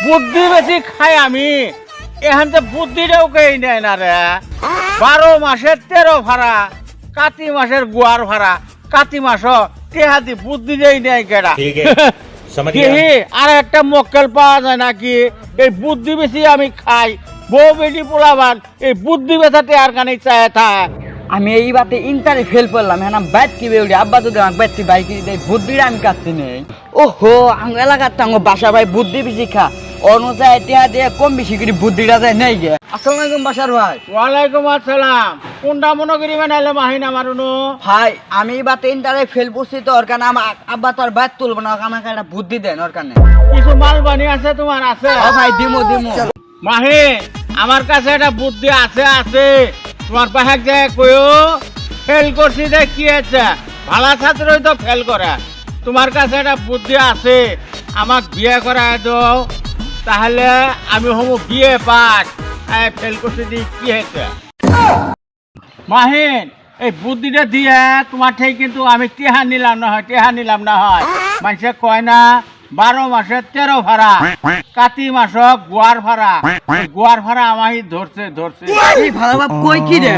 বুদ্ধি বেশি খাই আমি এখান থেকে বুদ্ধিটাও কেই নেয় না রে 12 মাসের 13 ভাড়া কাতি মাসের গুয়ার ভাড়া কাতি মাস টেহাতি বুদ্ধি দেই নেই কেডা ठीक है समझ কি गया আর একটা মক্কেল পাওয়া যায় নাকি এই বুদ্ধি বেশি আমি খাই বউ বেটি পোলাবান এই বুদ্ধি বেচাতে আর কানে চায় থাক আমি এই বাতে ইন্টারে ফেল করলাম হ্যাঁ ব্যাট কি বেউডি আব্বা তো আমাকে ব্যাটটি বাইক দেয় বুদ্ধিটা আমি কাটতে নেই ওহো আঙ্গ এলাকার টাঙ্গ বাসা ভাই বুদ্ধি বেশি খা অনুযায়ী টিয়া দিয়ে কম বেশি করে বুদ্ধিটা যায় নেই গে আসসালামু আলাইকুম বাসার ভাই ওয়ালাইকুম আসসালাম কোনটা মনে করি বানাইলে মাহিনা মারুনো ভাই আমি এই বাতে ইন্টারে ফেল করছি তো ওর কারণে আমার আব্বা তো আর ব্যাট তুলবো না আমাকে একটা বুদ্ধি দেন ওর কারণে কিছু মাল বানি আছে তোমার আছে ও ভাই দিমু দিমু মাহি আমার কাছে একটা বুদ্ধি আছে তোমার পাশে যায় কইও ফেল করছি যে কি আছে ভালো ছাত্রই তো ফেল করে তোমার কাছে একটা বুদ্ধি আছে আমাক বিয়ে করায় দাও তাহলে আমি হব বিয়ে পাস ফেল করছি দি কি হয়েছে মাহিন এই বুদ্ধিটা দিয়ে তোমার ঠিক কিন্তু আমি টেহা নিলাম না হয় মানুষে কয় না 12 মাসের 13 ভাড়া কাতি মাস গুয়ার ভাড়া আমার ধরছে এই ভালো বাপ কই কি রে